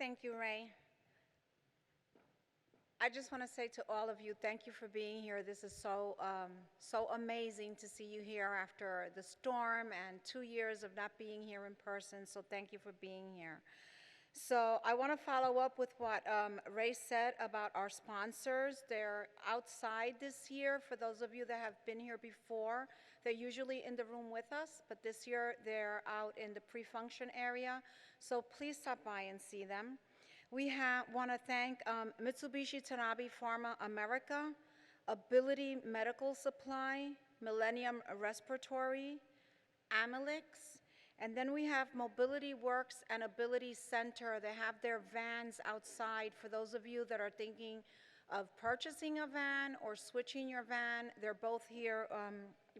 Thank you, Ray. I just want to say to all of you, thank you for being here. This is so amazing to see you here after the storm and 2 years of not being here in person, so thank you for being here. So I want to follow up with what Ray said about our sponsors. They're outside this year. For those of you that have been here before, they're usually in the room with us, but this year they're out in the pre-function area. So please stop by and see them. We want to thank Mitsubishi Tanabe Pharma America, Ability Medical Supply, Millennium Respiratory, Amylyx, and then we have Mobility Works and Ability Center. They have their vans outside. For those of you that are thinking of purchasing a van or switching your van, they're both here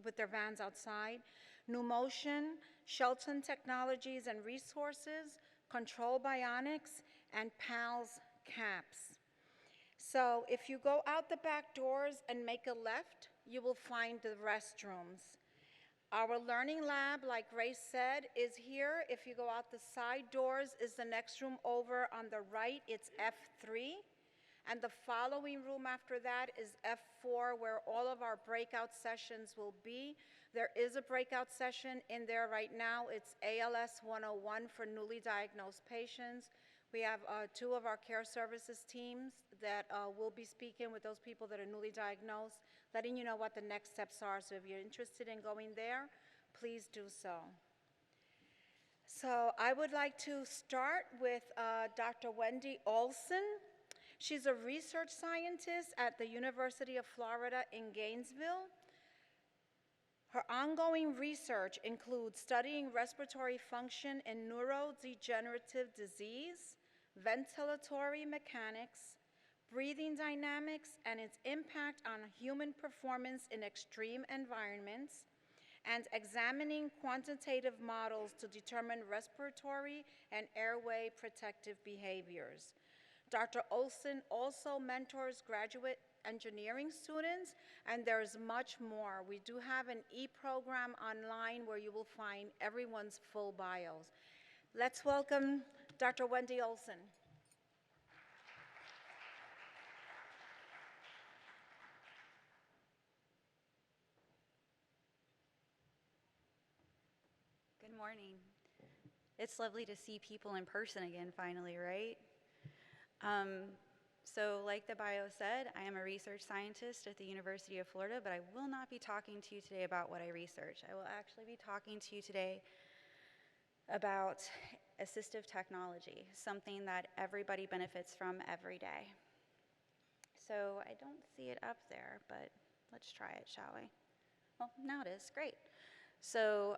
with their vans outside. New Motion, Shelton Technologies and Resources, Control Bionics, and PALS Caps. So if you go out the back doors and make a left, you will find the restrooms. Our learning lab, like Ray said, is here. If you go out the side doors, is the next room over on the right. It's F3. And the following room after that is F4, where all of our breakout sessions will be. There is a breakout session in there right now. It's ALS 101 for newly diagnosed patients. We have 2 of our care services teams that will be speaking with those people that are newly diagnosed, letting you know what the next steps are. So if you're interested in going there, please do so. So I would like to start with Dr. Wendy Olsen. She's a research scientist at the University of Florida in Gainesville. Her ongoing research includes studying respiratory function in neurodegenerative disease, ventilatory mechanics, breathing dynamics, and its impact on human performance in extreme environments, and examining quantitative models to determine respiratory and airway protective behaviors. Dr. Olsen also mentors graduate engineering students, and there's much more. We do have an e-program online where you will find everyone's full bios. Let's welcome Dr. Wendy Olsen. Good morning. It's lovely to see people in person again finally, right? So like the bio said, I am a research scientist at the University of Florida, but I will not be talking to you today about what I research. I will actually be talking to you today about assistive technology, something that everybody benefits from every day. So I don't see it up there, but let's try it, shall we? Well, now it is, great. So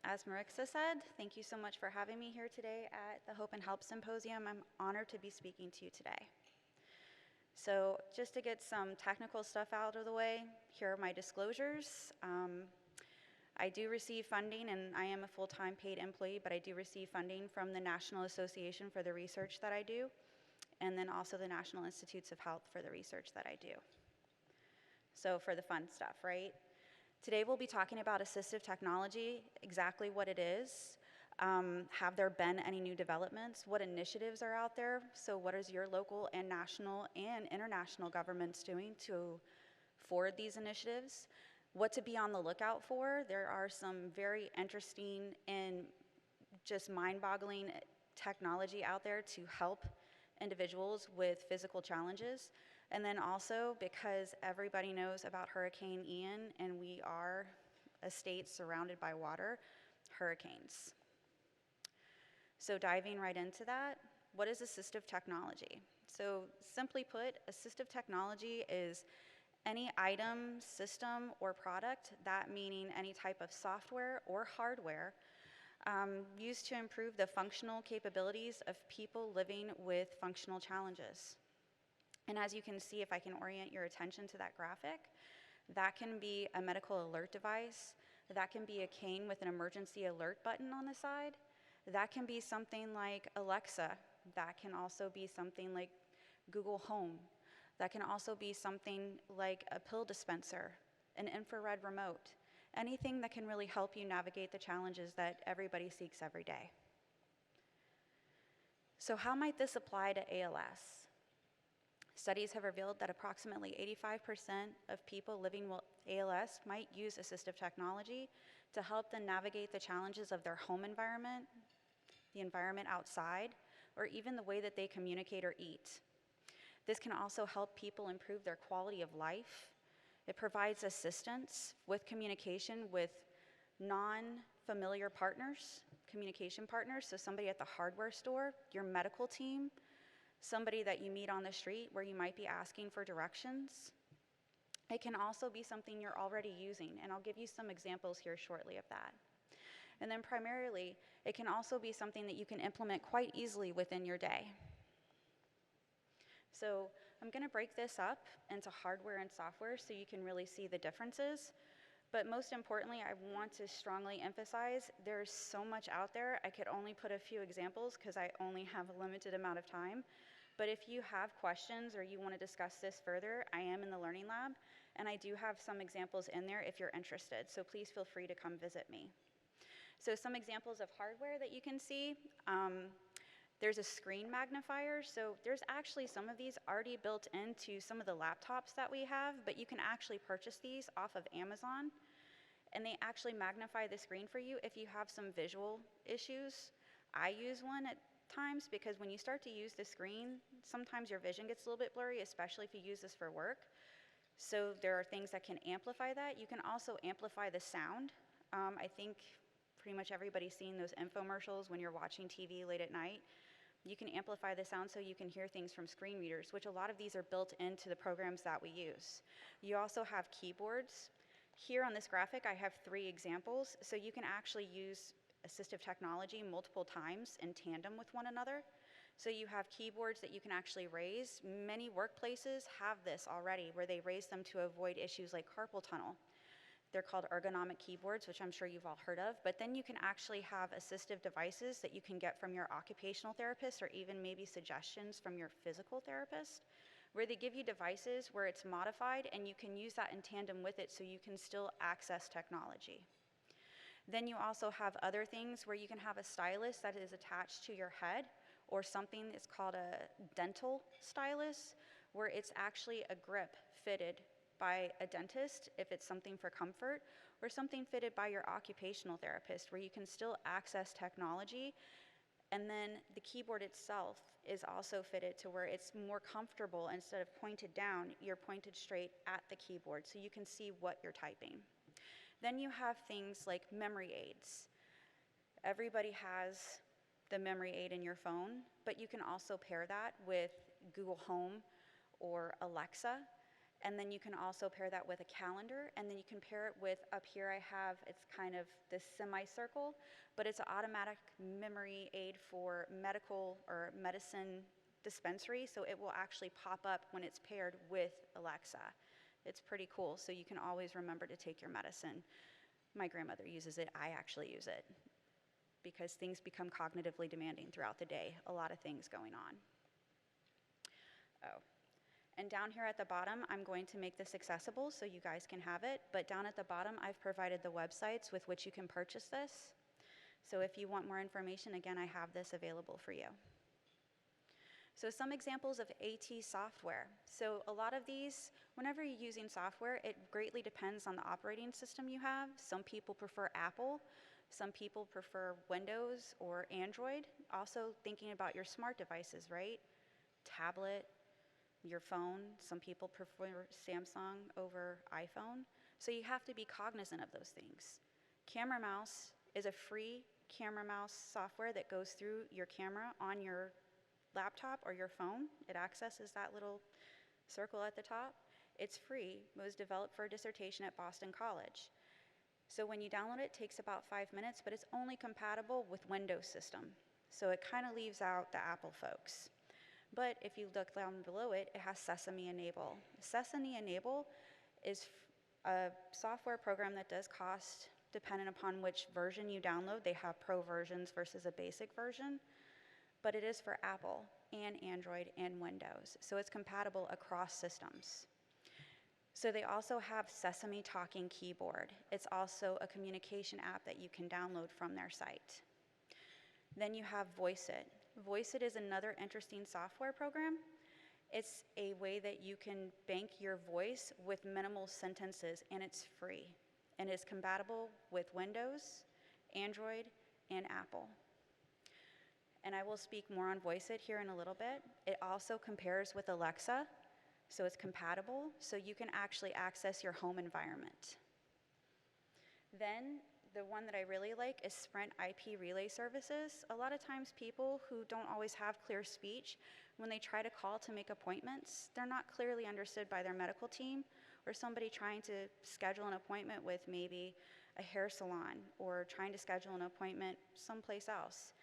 as Marixa said, thank you so much for having me here today at the Hope and Help Symposium. I'm honored to be speaking to you today. So just to get some technical stuff out of the way, here are my disclosures. I do receive funding, and I am a full-time paid employee, but I do receive funding from the National Association for the research that I do, and then also the National Institutes of Health for the research that I do. So for the fun stuff, right? Today we'll be talking about assistive technology, exactly what it is. Have there been any new developments? What initiatives are out there? So what is your local and national and international governments doing to forward these initiatives? What to be on the lookout for? There are some very interesting and just mind-boggling technology out there to help individuals with physical challenges. And then also, because everybody knows about Hurricane Ian, and we are a state surrounded by water, hurricanes. So diving right into that, what is assistive technology? So simply put, assistive technology is any item, system, or product, that meaning any type of software or hardware, used to improve the functional capabilities of people living with functional challenges. And as you can see, if I can orient your attention to that graphic, that can be a medical alert device, that can be a cane with an emergency alert button on the side, that can be something like Alexa, that can also be something like Google Home, that can also be something like a pill dispenser, an infrared remote, anything that can really help you navigate the challenges that everybody seeks every day. So how might this apply to ALS? Studies have revealed that approximately 85% of people living with ALS might use assistive technology to help them navigate the challenges of their home environment, the environment outside, or even the way that they communicate or eat. This can also help people improve their quality of life. It provides assistance with communication with non-familiar partners, communication partners, so somebody at the hardware store, your medical team, somebody that you meet on the street where you might be asking for directions. It can also be something you're already using, and I'll give you some examples here shortly of that. And then primarily, it can also be something that you can implement quite easily within your day. So I'm going to break this up into hardware and software so you can really see the differences. But most importantly, I want to strongly emphasize there's so much out there. I could only put a few examples because I only have a limited amount of time. But if you have questions or you want to discuss this further, I am in the Learning Lab, and I do have some examples in there if you're interested. So please feel free to come visit me. So some examples of hardware that you can see. There's a screen magnifier, so there's actually some of these already built into some of the laptops that we have, but you can actually purchase these off of Amazon, and they actually magnify the screen for you if you have some visual issues. I use one at times because when you start to use the screen, sometimes your vision gets a little bit blurry, especially if you use this for work. So there are things that can amplify that. You can also amplify the sound. I think pretty much everybody's seen those infomercials when you're watching TV late at night. You can amplify the sound so you can hear things from screen readers, which a lot of these are built into the programs that we use. You also have keyboards. Here on this graphic, I have 3 examples, so you can actually use assistive technology multiple times in tandem with one another. So you have keyboards that you can actually raise. Many workplaces have this already, where they raise them to avoid issues like carpal tunnel. They're called ergonomic keyboards, which I'm sure you've all heard of, but then you can actually have assistive devices that you can get from your occupational therapist or even maybe suggestions from your physical therapist, where they give you devices where it's modified and you can use that in tandem with it so you can still access technology. Then you also have other things where you can have a stylus that is attached to your head, or something that's called a dental stylus, where it's actually a grip fitted by a dentist if it's something for comfort, or something fitted by your occupational therapist where you can still access technology. And then the keyboard itself is also fitted to where it's more comfortable. Instead of pointed down, you're pointed straight at the keyboard so you can see what you're typing. Then you have things like memory aids. Everybody has the memory aid in your phone, but you can also pair that with Google Home or Alexa. And then you can also pair that with a calendar, and then you can pair it with, up here I have, it's kind of this semicircle, but it's an automatic memory aid for medical or medicine dispensary, so it will actually pop up when it's paired with Alexa. It's pretty cool, so you can always remember to take your medicine. My grandmother uses it, I actually use it, because things become cognitively demanding throughout the day, a lot of things going on. Oh. And down here at the bottom, I'm going to make this accessible so you guys can have it, but down at the bottom, I've provided the websites with which you can purchase this. So if you want more information, again, I have this available for you. So some examples of AT software. So a lot of these, whenever you're using software, it greatly depends on the operating system you have. Some people prefer Apple, some people prefer Windows or Android. Also thinking about your smart devices, right? Tablet, your phone, some people prefer Samsung over iPhone. So you have to be cognizant of those things. Camera Mouse is a free camera mouse software that goes through your camera on your laptop or your phone. It accesses that little circle at the top. It's free. It was developed for a dissertation at Boston College. So when you download it, it takes about 5 minutes, but it's only compatible with Windows system. So it kind of leaves out the Apple folks. But if you look down below it, it has Sesame Enable. Sesame Enable is a software program that does cost dependent upon which version you download. They have pro versions versus a basic version, but it is for Apple and Android and Windows. So it's compatible across systems. So they also have Sesame Talking Keyboard. It's also a communication app that you can download from their site. Then you have VoiceIt. VoiceIt is another interesting software program. It's a way that you can bank your voice with minimal sentences, and it's free. And it's compatible with Windows, Android, and Apple. And I will speak more on VoiceIt here in a little bit. It also compares with Alexa, so it's compatible, so you can actually access your home environment. Then, the one that I really like is Sprint IP Relay Services. A lot of times people who don't always have clear speech, when they try to call to make appointments, they're not clearly understood by their medical team, or somebody trying to schedule an appointment with maybe a hair salon, or trying to schedule an appointment someplace else.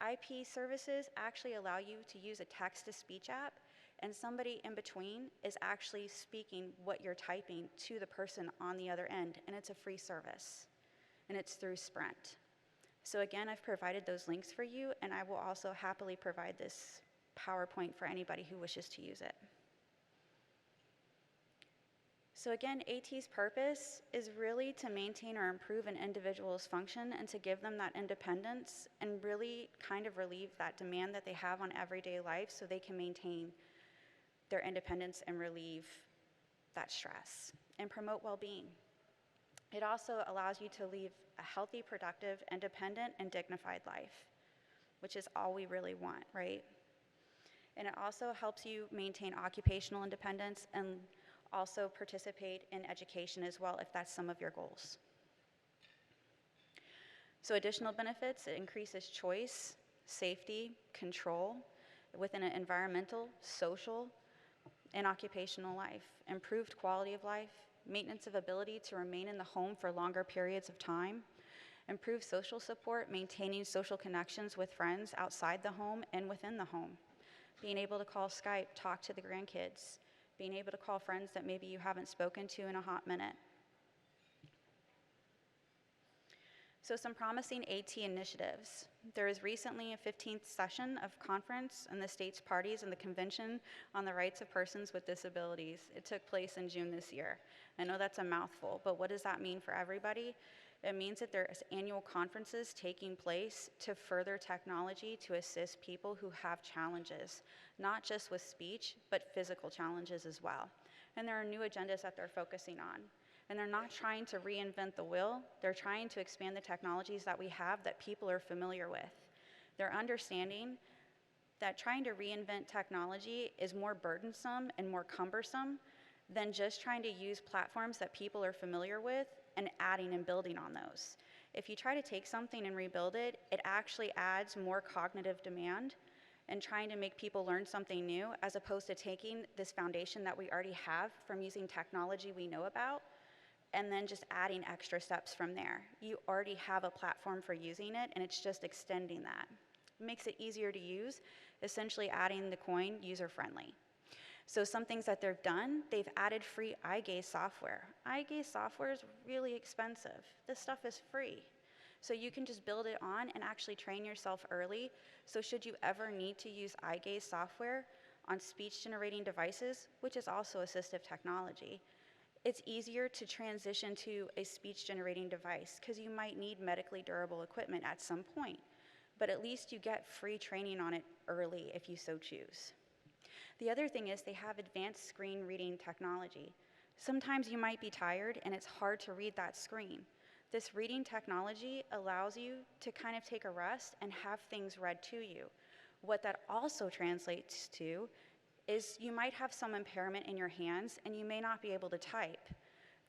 IP services actually allow you to use a text-to-speech app, and somebody in between is actually speaking what you're typing to the person on the other end, and it's a free service, and it's through Sprint. So again, I've provided those links for you, and I will also happily provide this PowerPoint for anybody who wishes to use it. So again, AT's purpose is really to maintain or improve an individual's function and to give them that independence and really kind of relieve that demand that they have on everyday life so they can maintain their independence and relieve that stress and promote well-being. It also allows you to live a healthy, productive, independent, and dignified life, which is all we really want, right? And it also helps you maintain occupational independence and also participate in education as well if that's some of your goals. So additional benefits, it increases choice, safety, control within an environmental, social, and occupational life, improved quality of life, maintenance of ability to remain in the home for longer periods of time, improved social support, maintaining social connections with friends outside the home and within the home, being able to call Skype, talk to the grandkids, being able to call friends that maybe you haven't spoken to in a hot minute. So some promising AT initiatives. There was recently a 15th session of conference and the state's parties and the Convention on the Rights of Persons with Disabilities. It took place in June this year. I know that's a mouthful, but what does that mean for everybody? It means that there's annual conferences taking place to further technology to assist people who have challenges, not just with speech, but physical challenges as well. And there are new agendas that they're focusing on. And they're not trying to reinvent the wheel, they're trying to expand the technologies that we have that people are familiar with. They're understanding that trying to reinvent technology is more burdensome and more cumbersome than just trying to use platforms that people are familiar with and adding and building on those. If you try to take something and rebuild it, it actually adds more cognitive demand and trying to make people learn something new as opposed to taking this foundation that we already have from using technology we know about and then just adding extra steps from there. You already have a platform for using it, and it's just extending that. It makes it easier to use, essentially adding the coin user-friendly. So some things that they've done, they've added free eye gaze software. Eye gaze software is really expensive. This stuff is free. So you can just build it on and actually train yourself early. So should you ever need to use eye gaze software on speech-generating devices, which is also assistive technology, it's easier to transition to a speech-generating device because you might need medically durable equipment at some point, but at least you get free training on it early if you so choose. The other thing is they have advanced screen reading technology. Sometimes you might be tired and it's hard to read that screen. This reading technology allows you to kind of take a rest and have things read to you. What that also translates to is you might have some impairment in your hands and you may not be able to type.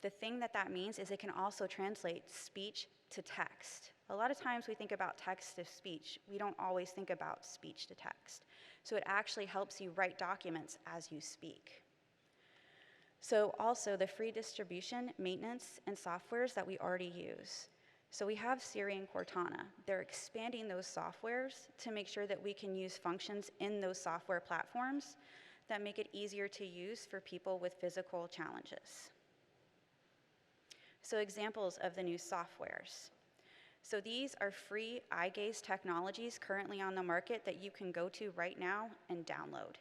The thing that that means is it can also translate speech to text. A lot of times we think about text to speech. We don't always think about speech to text. So it actually helps you write documents as you speak. So also the free distribution, maintenance, and softwares that we already use. So we have Siri and Cortana. They're expanding those softwares to make sure that we can use functions in those software platforms that make it easier to use for people with physical challenges. So examples of the new softwares. So these are free eye gaze technologies currently on the market that you can go to right now and download.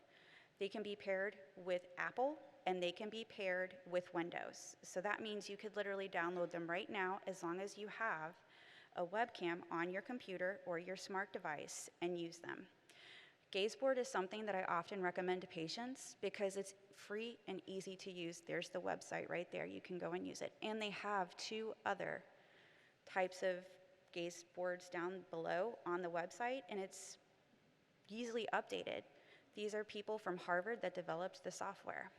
They can be paired with Apple and they can be paired with Windows. So that means you could literally download them right now as long as you have a webcam on your computer or your smart device and use them. Gazeboard is something that I often recommend to patients because it's free and easy to use. There's the website right there. You can go and use it. And they have 2 other types of gaze boards down below on the website, and it's easily updated. These are people from Harvard that developed the software.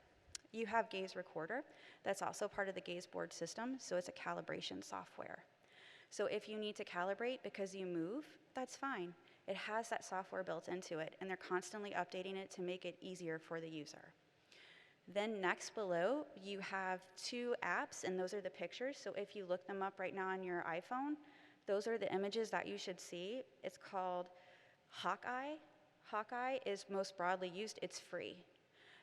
You have Gaze Recorder. That's also part of the gaze board system, so it's a calibration software. So if you need to calibrate because you move, that's fine. It has that software built into it, and they're constantly updating it to make it easier for the user. Then next below, you have 2 apps, and those are the pictures. So if you look them up right now on your iPhone, those are the images that you should see. It's called Hawkeye. Hawkeye is most broadly used. It's free.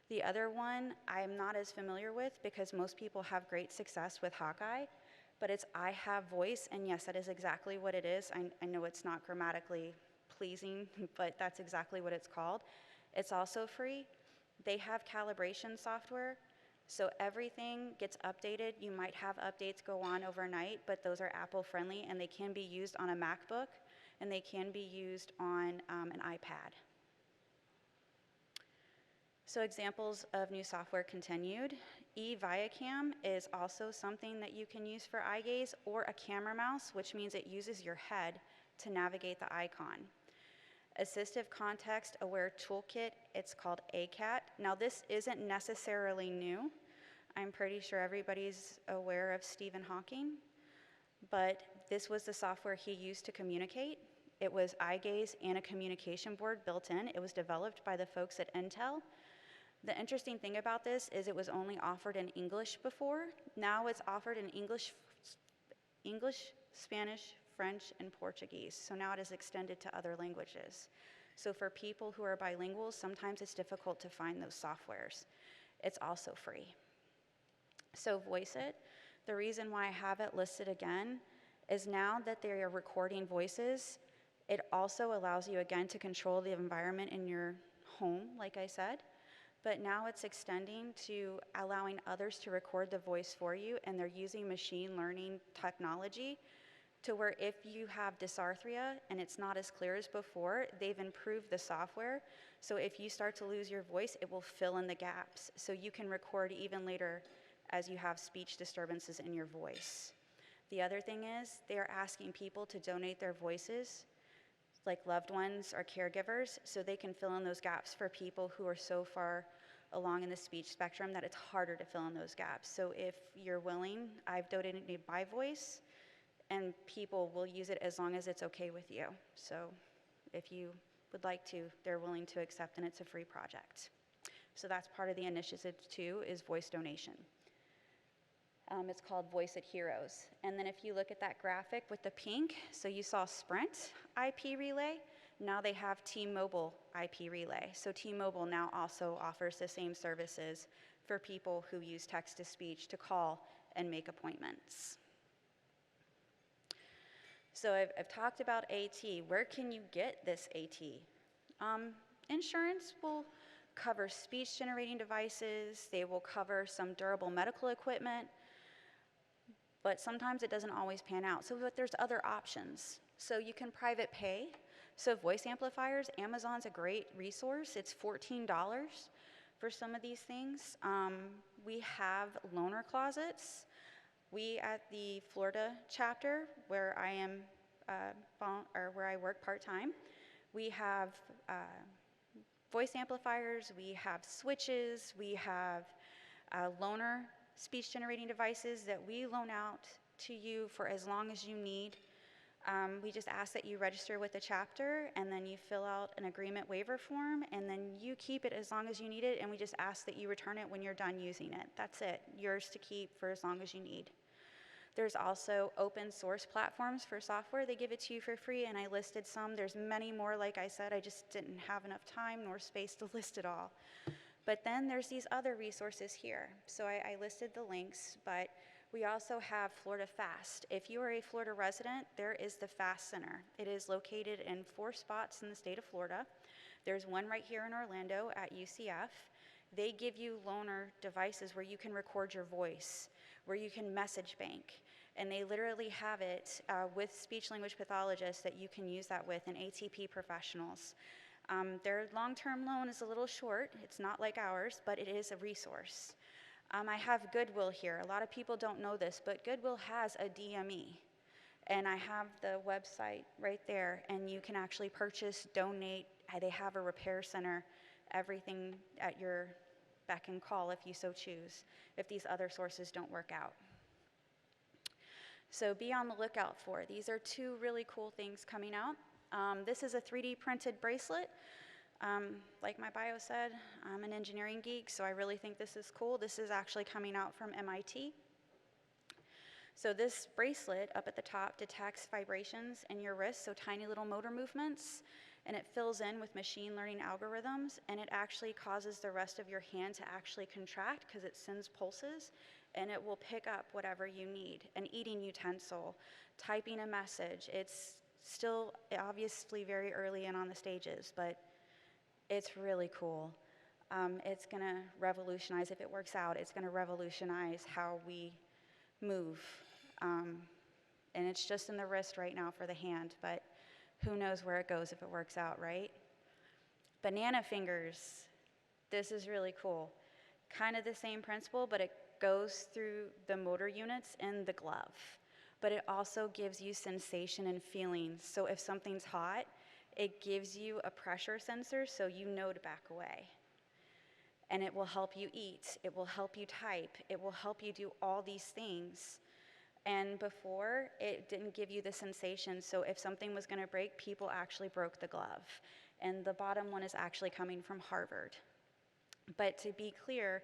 The other one I'm not as familiar with because most people have great success with Hawkeye, but it's I Have Voice, and yes, that is exactly what it is. I know it's not grammatically pleasing, but that's exactly what it's called. It's also free. They have calibration software, so everything gets updated. You might have updates go on overnight, but those are Apple friendly, and they can be used on a MacBook, and they can be used on an iPad. So examples of new software continued. eViacam is also something that you can use for eye gaze, or a camera mouse, which means it uses your head to navigate the icon. Assistive Context Aware Toolkit, it's called ACAT. Now this isn't necessarily new. I'm pretty sure everybody's aware of Stephen Hawking, but this was the software he used to communicate. It was eye gaze and a communication board built in. It was developed by the folks at Intel. The interesting thing about this is it was only offered in English before. Now it's offered in English, Spanish, French, and Portuguese. So now it is extended to other languages. So for people who are bilingual, sometimes it's difficult to find those softwares. It's also free. So VoiceIt, the reason why I have it listed again is now that they are recording voices, it also allows you again to control the environment in your home, like I said. But now it's extending to allowing others to record the voice for you, and they're using machine learning technology to where if you have dysarthria and it's not as clear as before, they've improved the software. So if you start to lose your voice, it will fill in the gaps. So you can record even later as you have speech disturbances in your voice. The other thing is they are asking people to donate their voices, like loved ones or caregivers, so they can fill in those gaps for people who are so far along in the speech spectrum that it's harder to fill in those gaps. So if you're willing, I've donated my voice, and people will use it as long as it's okay with you. So if you would like to, they're willing to accept, and it's a free project. So that's part of the initiative too, is voice donation. It's called VoiceIt Heroes. And then if you look at that graphic with the pink, so you saw Sprint IP relay, now they have T-Mobile IP relay. So T-Mobile now also offers the same services for people who use text-to-speech to call and make appointments. So I've talked about AT. Where can you get this AT? Insurance will cover speech-generating devices. They will cover some durable medical equipment, but sometimes it doesn't always pan out. So but there's other options. So you can private pay. So voice amplifiers, Amazon's a great resource. It's $14 for some of these things. We have loaner closets. We at the Florida chapter, where I am, where I work part-time, we have voice amplifiers, we have switches, we have loaner speech-generating devices that we loan out to you for as long as you need. We just ask that you register with the chapter, and then you fill out an agreement waiver form, and then you keep it as long as you need it, and we just ask that you return it when you're done using it. That's it, yours to keep for as long as you need. There's also open source platforms for software. They give it to you for free, and I listed some. There's many more, like I said. I just didn't have enough time nor space to list it all. But then there's these other resources here. So I listed the links, but we also have Florida FAST. If you are a Florida resident, there is the FAST Center. It is located in 4 spots in the state of Florida. There's one right here in Orlando at UCF. They give you loaner devices where you can record your voice, where you can message bank. And they literally have it with speech-language pathologists that you can use that with, and ATP professionals. Their long-term loan is a little short. It's not like ours, but it is a resource. I have Goodwill here. A lot of people don't know this, but Goodwill has a DME. And I have the website right there, and you can actually purchase, donate. They have a repair center, everything at your beck and call if you so choose, if these other sources don't work out. So be on the lookout for. These are two really cool things coming out. This is a 3D printed bracelet. Like my bio said, I'm an engineering geek, so I really think this is cool. This is actually coming out from MIT. So this bracelet up at the top detects vibrations in your wrist, so tiny little motor movements, and it fills in with machine learning algorithms, and it actually causes the rest of your hand to actually contract because it sends pulses, and it will pick up whatever you need, an eating utensil, typing a message. It's still obviously very early in on the stages, but it's really cool. It's gonna revolutionize, if it works out, it's gonna revolutionize how we move. And it's just in the wrist right now for the hand, but who knows where it goes if it works out, right? Banana fingers, this is really cool. Kind of the same principle, but it goes through the motor units in the glove. But it also gives you sensation and feelings. So if something's hot, it gives you a pressure sensor so you know to back away. And it will help you eat, it will help you type, it will help you do all these things. And before, it didn't give you the sensation, so if something was gonna break, people actually broke the glove. And the bottom one is actually coming from Harvard. But to be clear,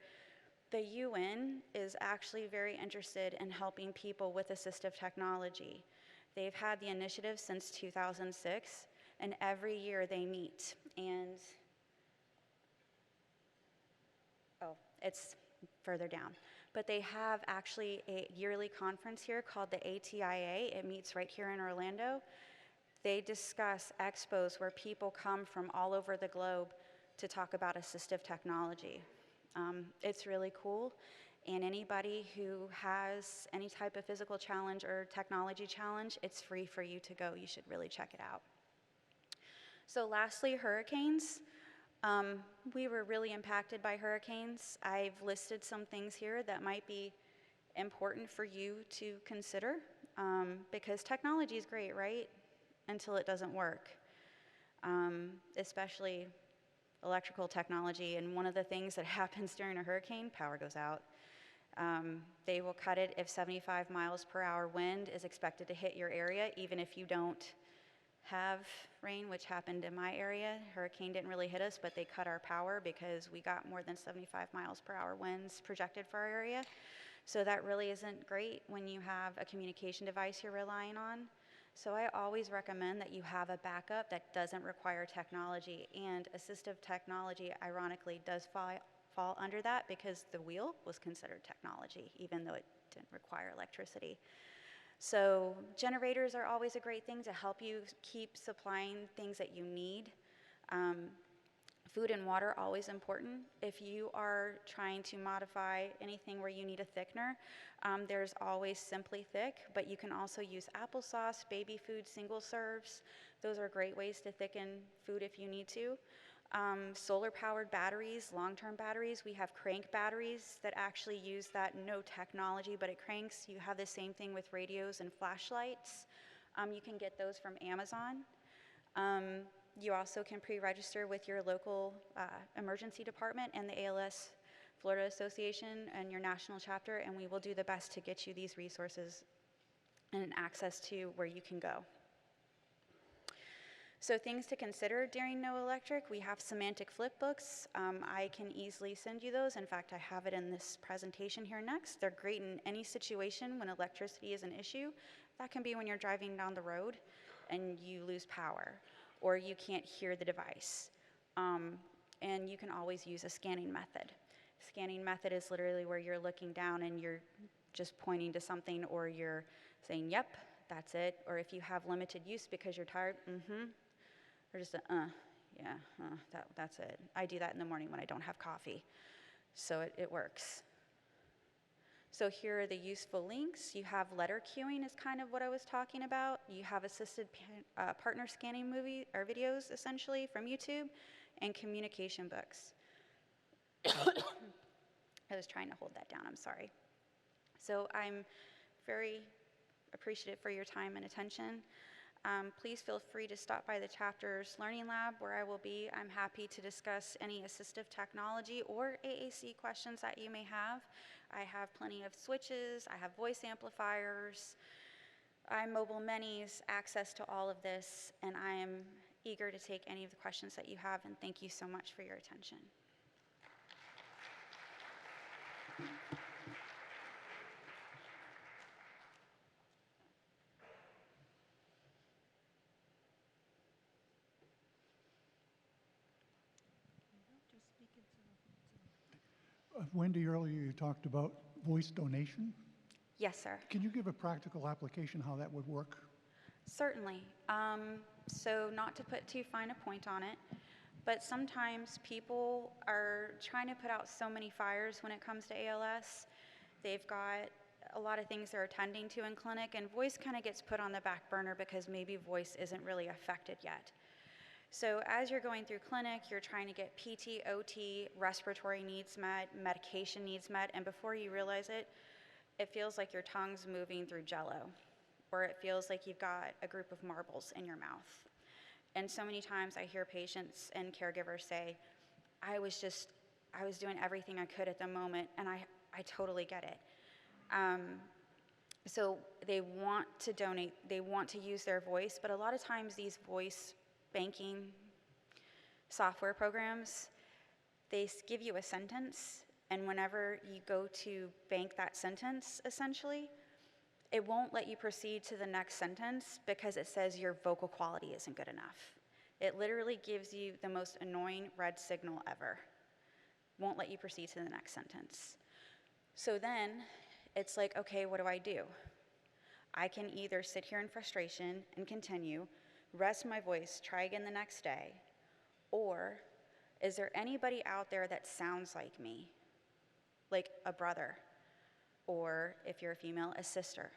the UN is actually very interested in helping people with assistive technology. They've had the initiative since 2006, and every year they meet. And, oh, it's further down. But they have actually a yearly conference here called the ATIA. It meets right here in Orlando. They discuss expos where people come from all over the globe to talk about assistive technology. It's really cool, and anybody who has any type of physical challenge or technology challenge, it's free for you to go. You should really check it out. So lastly, hurricanes. We were really impacted by hurricanes. I've listed some things here that might be important for you to consider, because technology is great, right? Until it doesn't work, especially electrical technology. And one of the things that happens during a hurricane, power goes out. They will cut it if 75 miles per hour wind is expected to hit your area, even if you don't have rain, which happened in my area. Hurricane didn't really hit us, but they cut our power because we got more than 75 miles per hour winds projected for our area. So that really isn't great when you have a communication device you're relying on. So I always recommend that you have a backup that doesn't require technology, and assistive technology, ironically, does fall under that because the wheel was considered technology, even though it didn't require electricity. So generators are always a great thing to help you keep supplying things that you need. Food and water, always important. If you are trying to modify anything where you need a thickener, there's always Simply Thick, but you can also use applesauce, baby food, single serves. Those are great ways to thicken food if you need to. Solar-powered batteries, long-term batteries. We have crank batteries that actually use that no technology, but it cranks. You have the same thing with radios and flashlights. You can get those from Amazon. You also can pre-register with your local emergency department and the ALS Florida Association and your national chapter, and we will do the best to get you these resources and access to where you can go. So things to consider during no electric, we have semantic flip books. I can easily send you those. In fact, I have it in this presentation here next. They're great in any situation when electricity is an issue. That can be when you're driving down the road and you lose power, or you can't hear the device. And you can always use a scanning method. Scanning method is literally where you're looking down and you're just pointing to something, or you're saying, yep, that's it. Or if you have limited use because you're tired, or just that's it. I do that in the morning when I don't have coffee. So it works. So here are the useful links. You have letter queuing is kind of what I was talking about. You have assisted partner scanning videos essentially from YouTube, and communication books. I was trying to hold that down, I'm sorry. So I'm very appreciative for your time and attention. Please feel free to stop by the chapter's learning lab where I will be. I'm happy to discuss any assistive technology or AAC questions that you may have. I have plenty of switches, I have voice amplifiers, iMobile minis, access to all of this, and I am eager to take any of the questions that you have, and thank you so much for your attention. Wendy, earlier you talked about voice donation. Yes, sir. Can you give a practical application how that would work? Certainly. So not to put too fine a point on it, but sometimes people are trying to put out so many fires when it comes to ALS. They've got a lot of things they're attending to in clinic, and voice kind of gets put on the back burner because maybe voice isn't really affected yet. So as you're going through clinic, you're trying to get PT, OT, respiratory needs met, medication needs met, and before you realize it, it feels like your tongue's moving through jello, or it feels like you've got a group of marbles in your mouth. And so many times I hear patients and caregivers say, I was doing everything I could at the moment, and I totally get it. So they want to donate, they want to use their voice, but a lot of times these voice banking software programs, they give you a sentence, and whenever you go to bank that sentence, essentially, it won't let you proceed to the next sentence because it says your vocal quality isn't good enough. It literally gives you the most annoying red signal ever. Won't let you proceed to the next sentence. So then it's like, okay, what do? I can either sit here in frustration and continue, rest my voice, try again the next day, or is there anybody out there that sounds like me, like a brother, or if you're a female, a sister?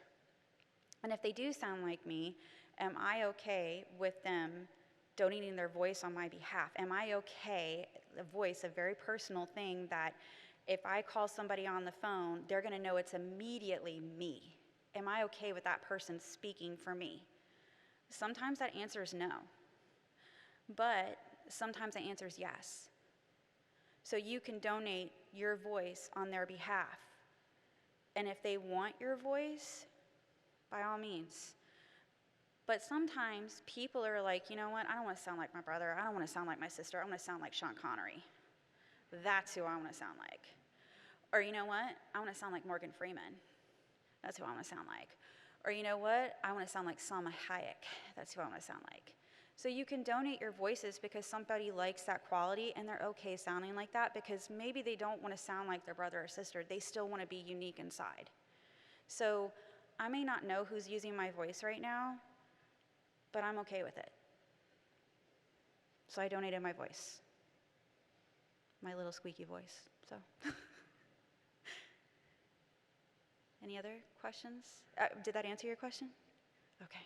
And if they do sound like me, am I okay with them donating their voice on my behalf? Am I okay, the voice, a very personal thing that if I call somebody on the phone, they're gonna know it's immediately me? Am I okay with that person speaking for me? Sometimes that answer is no, but sometimes the answer is yes. So you can donate your voice on their behalf. And if they want your voice, by all means. But sometimes people are like, you know what, I don't want to sound like my brother, I don't want to sound like my sister, I want to sound like Sean Connery. That's who I want to sound like. Or you know what, I want to sound like Morgan Freeman. That's who I want to sound like. Or you know what, I want to sound like Salma Hayek. That's who I want to sound like. So you can donate your voices because somebody likes that quality and they're okay sounding like that because maybe they don't want to sound like their brother or sister. They still want to be unique inside. So I may not know who's using my voice right now, but I'm okay with it. So I donated my voice, my little squeaky voice. So, any other questions? Did that answer your question? Okay.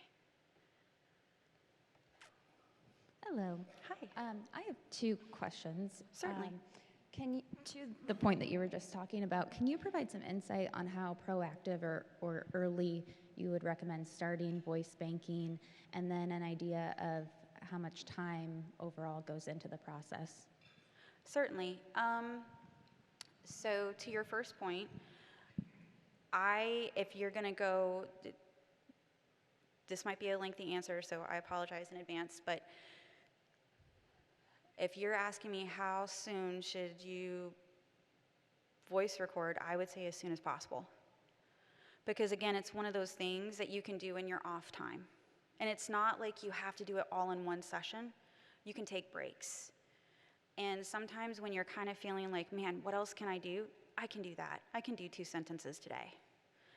Hello. Hi. I have two questions. Certainly. To the point that you were just talking about, can you provide some insight on how proactive or early you would recommend starting voice banking, and then an idea of how much time overall goes into the process? Certainly. So to your first point, if you're going to go, this might be a lengthy answer, so I apologize in advance, but if you're asking me how soon should you voice record, I would say as soon as possible. Because again, it's one of those things that you can do in your off time. And it's not like you have to do it all in one session. You can take breaks. And sometimes when you're kind of feeling like, man, what else can I do? I can do that. I can do 2 sentences today.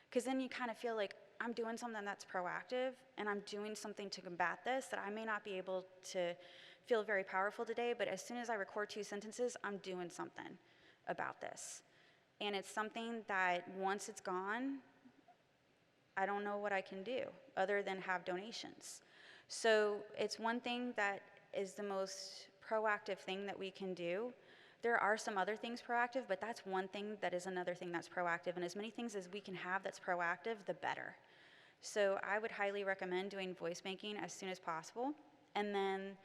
Because then you kind of feel like I'm doing something that's proactive and I'm doing something to combat this that I may not be able to feel very powerful today, but as soon as I record 2 sentences, I'm doing something about this. And it's something that once it's gone, I don't know what I can do other than have donations. So it's one thing that is the most proactive thing that we can do. There are some other things proactive, but that's one thing that is another thing that's proactive. And as many things as we can have that's proactive, the better. So I would highly recommend doing voice banking as soon as possible. And then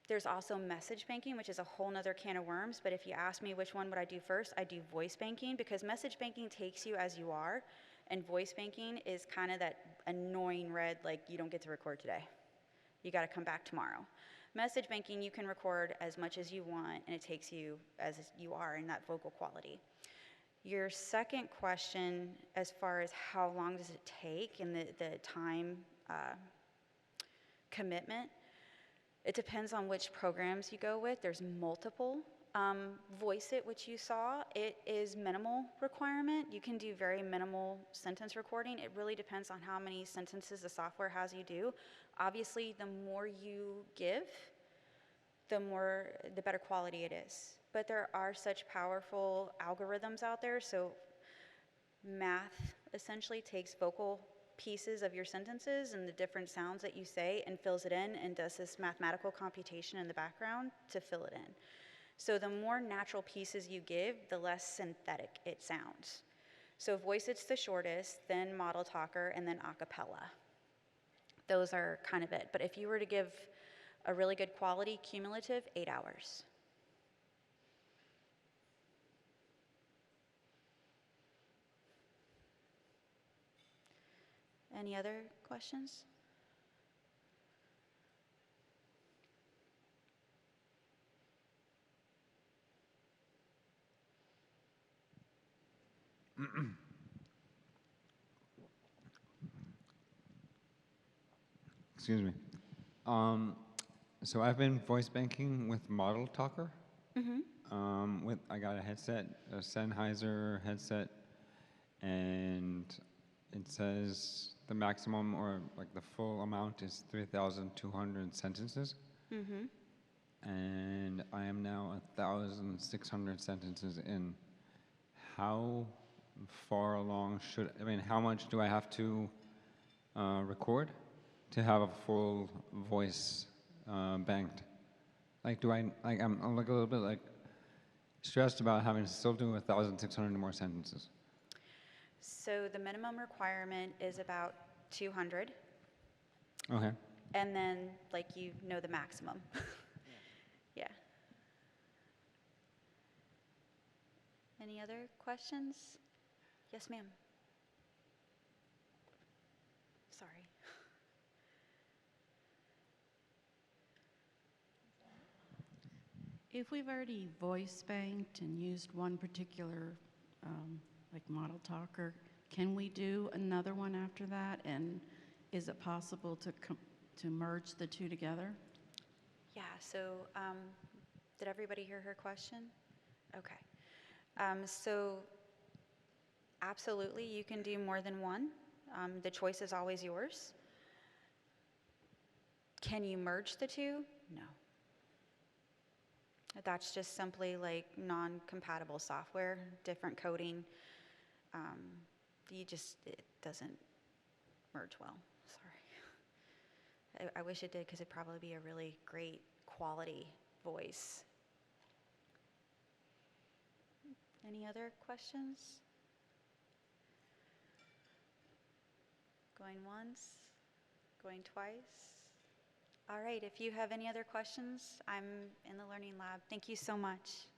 there's also message banking, which is a whole nother can of worms. But if you ask me which one would I do first, I do voice banking, because message banking takes you as you are. And voice banking is kind of that annoying red, like, you don't get to record today. You got to come back tomorrow. Message banking, you can record as much as you want, and it takes you as you are in that vocal quality. Your second question, as far as how long does it take and the time commitment, it depends on which programs you go with. There's multiple. Voice It, which you saw, it is minimal requirement. You can do very minimal sentence recording. It really depends on how many sentences the software has you do. Obviously, the more you give, the better quality it is. But there are such powerful algorithms out there. So math essentially takes vocal pieces of your sentences and the different sounds that you say and fills it in and does this mathematical computation in the background to fill it in. So the more natural pieces you give, the less synthetic it sounds. So Voice It's the shortest, then Model Talker, and then acapella. Those are kind of it. But if you were to give a really good quality cumulative, 8 hours. Any other questions? Excuse me. So I've been voice banking with Model Talker. I got a headset, a Sennheiser headset, and it says the maximum or like the full amount is 3,200 sentences. And I am now 1,600 sentences in. How far along how much do I have to record to have a full voice banked? Like, I'm like a little bit like stressed about having to still do 1,600 more sentences. So the minimum requirement is about 200. Okay. And then, like, the maximum. Yeah. Any other questions? Yes, ma'am. Sorry. If we've already voice banked and used one particular, like Model Talker, can we do another one after that? And is it possible to merge the two together? Yeah, so did everybody hear her question? Okay. So absolutely, you can do more than one. The choice is always yours. Can you merge the two? No. That's just simply like non-compatible software, different coding. It doesn't merge well. Sorry. I wish it did, because it'd probably be a really great quality voice. Any other questions? Going once, going twice. All right, if you have any other questions, I'm in the Learning Lab. Thank you so much.